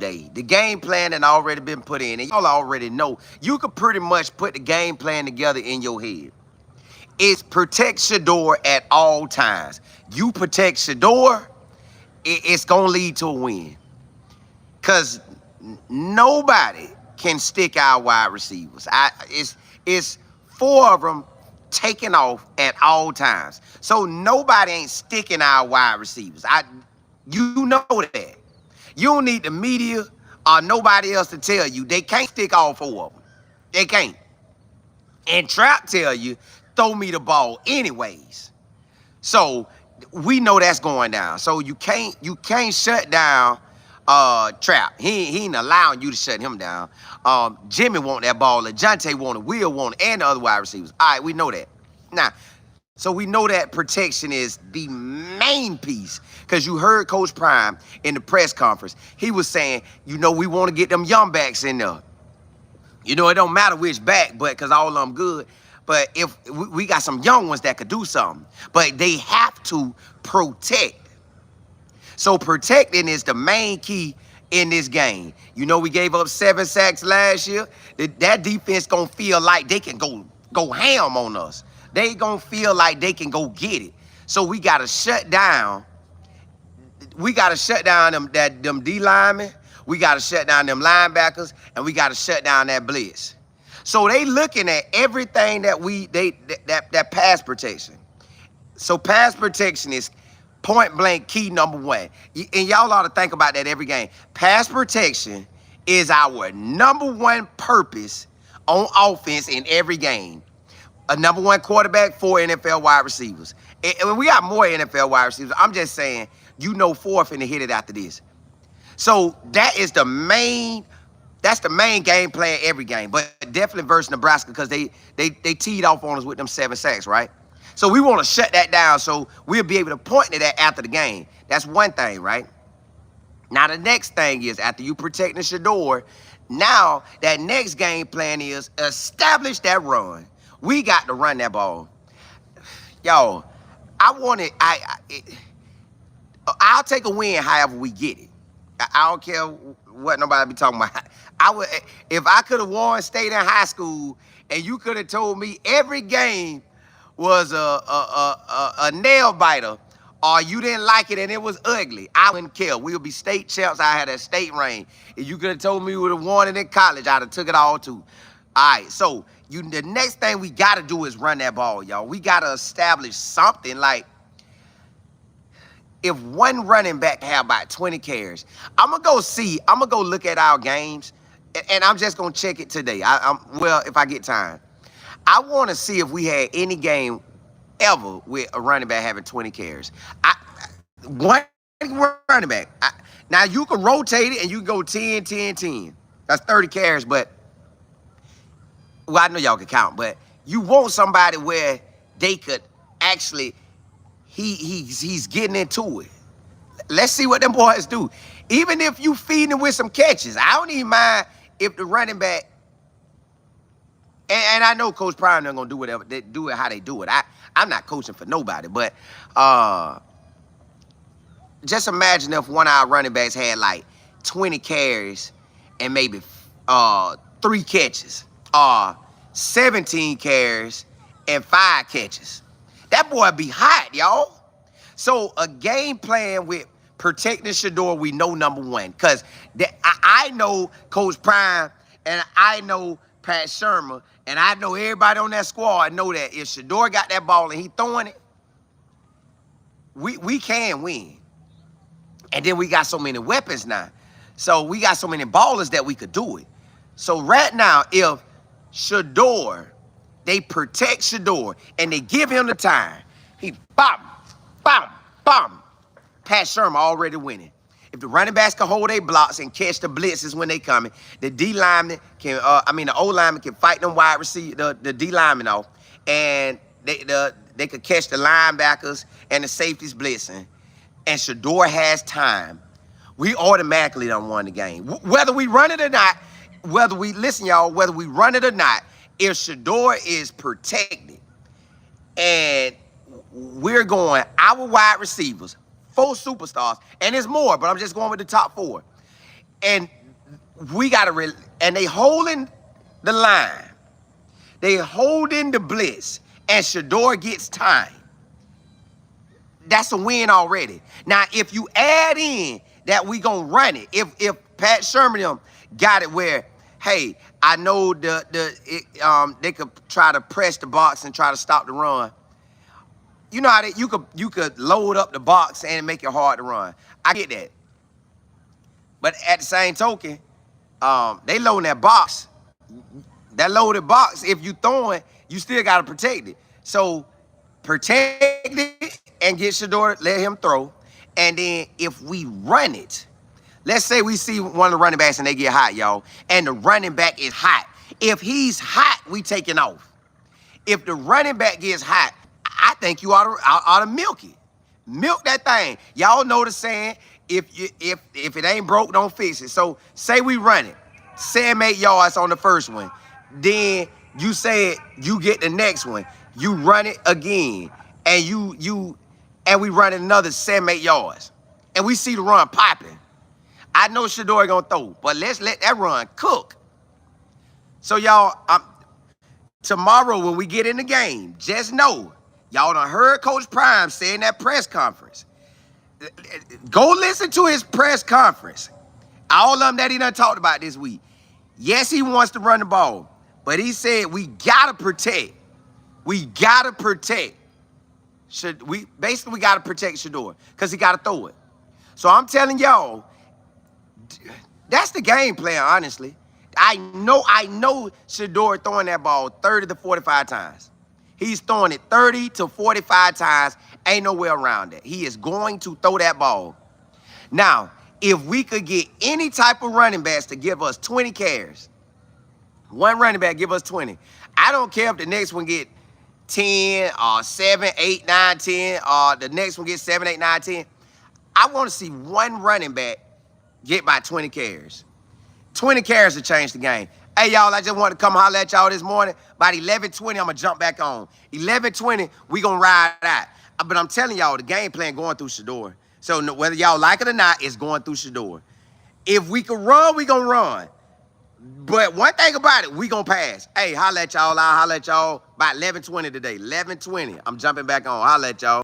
today. The game plan had already been put in, and y'all already know. You could pretty much put the game plan together in your head. It's protect SHEDEUR at all times. You protect SHEDEUR, it's going to lead to a win. Because nobody can stick our wide receivers. It's 4 of them taking off at all times. So nobody ain't sticking our wide receivers. You know that. You don't need the media or nobody else to tell you. They can't stick all 4 of them. They can't. And Trap tell you, throw me the ball anyways. So we know that's going down. So you can't shut down Trap. He ain't allowing you to shut him down. Jimmy want that ball. LeJounte want it. Will want it. And the other wide receivers. All right, we know that. Now, so we know that protection is the main piece. Because you heard Coach Prime in the press conference. He was saying, you know, we want to get them young backs in there. You know, it don't matter which back, but because all of them good. But if we got some young ones that could do something. But they have to protect. So protecting is the main key in this game. You know, we gave up 7 sacks last year. That defense going to feel like they can go ham on us. They going to feel like they can go get it. So we got to shut down. We got to shut down them D linemen. We got to shut down them linebackers. And we got to shut down that blitz. So they looking at everything that that pass protection. So pass protection is point blank key number 1. And y'all ought to think about that every game. Pass protection is our number 1 purpose on offense in every game. A number 1 quarterback, 4 NFL wide receivers. And we got more NFL wide receivers. I'm just saying, you know 4 finna hit it after this. So that is the main, that's the main game plan every game. But definitely versus Nebraska because they teed off on us with them 7 sacks, right? So we want to shut that down so we'll be able to point to that after the game. That's one thing, right? Now, the next thing is after you protecting SHEDEUR, now that next game plan is establish that run. We got to run that ball. Y'all, I'll take a win however we get it. I don't care what nobody be talking about. If I could have won state in high school and you could have told me every game was a nail biter or you didn't like it and it was ugly, I wouldn't care. We would be state champs. I had a state reign. If you could have told me we would have won it in college, I'd have took it all too. All right, so the next thing we got to do is run that ball, y'all. We got to establish something like if one running back have about 20 carries, I'm going to go look at our games, and I'm just going to check it today. Well, if I get time. I want to see if we had any game ever with a running back having 20 carries. One running back. Now, you can rotate it, and you can go 10, 10, 10. That's 30 carries, but, well, I know y'all can count, but you want somebody where they could actually, he's getting into it. Let's see what them boys do. Even if you feed them with some catches, I don't even mind if the running back, and I know Coach Prime not gonna do whatever, they do it how they do it. I'm not coaching for nobody, but just imagine if one of our running backs had like 20 carries and maybe 3 catches, 17 carries and 5 catches. That boy be hot, y'all. So a game plan with protecting SHEDEUR, we know number 1. Because I know Coach Prime and I know Pat Shurmur and I know everybody on that squad know that if SHEDEUR got that ball and he throwing it, we can win. And then we got so many weapons now. So we got so many ballers that we could do it. So right now, if SHEDEUR, they protect SHEDEUR and they give him the time, he bam, bam, bam. Pat Shurmur already winning. If the running backs can hold their blocks and catch the blitzes when they coming, the D lineman can, the O lineman can fight them wide receiver, the D lineman off, and they could catch the linebackers and the safeties blitzing. And SHEDEUR has time. We automatically done won the game. Whether we run it or not, whether we run it or not, if SHEDEUR is protected and we're going our wide receivers, 4 superstars, and there's more, but I'm just going with the top 4. And we got to, and they holding the line. They holding the blitz, and SHEDEUR gets time. That's a win already. Now, if you add in that we gonna run it, if Pat Shurmur them got it where, hey, I know they could try to press the box and try to stop the run. You know how you could load up the box and make it hard to run. I get that. But at the same token, they loading that box. That loaded box, if you throwing, you still gotta protect it. So protect it and get SHEDEUR, let him throw. And then if we run it, let's say we see one of the running backs and they get hot, y'all, and the running back is hot. If he's hot, we taking off. If the running back gets hot, I think you ought to milk it. Milk that thing. Y'all know the saying, if it ain't broke, don't fix it. So say we run it, 7-8 yards on the first one. Then you say you get the next one. You run it again, and and we run it another 7-8 yards, and we see the run popping. I know SHEDEUR gonna throw, but let's let that run cook. So y'all, tomorrow when we get in the game, just know y'all done heard Coach Prime say in that press conference. Go listen to his press conference. All of them that he done talked about this week. Yes, he wants to run the ball, but he said we gotta protect. We gotta protect. We gotta protect SHEDEUR because he gotta throw it. So I'm telling y'all, that's the game plan, honestly. I know SHEDEUR throwing that ball 30 to 45 times. He's throwing it 30 to 45 times. Ain't no way around that. He is going to throw that ball. Now, if we could get any type of running backs to give us 20 carries, one running back give us 20. I don't care if the next one get 10 or 7, 8, 9, 10, or the next one gets 7, 8, 9, 10. I want to see one running back get by 20 carries. 20 carries to change the game. Hey, y'all, I just wanted to come holler at y'all this morning. About 11:20, I'm going to jump back on. 11:20, we going to ride out. But I'm telling y'all, the game plan going through SHEDEUR. So whether y'all like it or not, it's going through SHEDEUR. If we can run, we going to run. But one thing about it, we going to pass. Hey, holla at y'all. I'll holla at y'all about 11:20 today. 11:20. I'm jumping back on. Holla at y'all.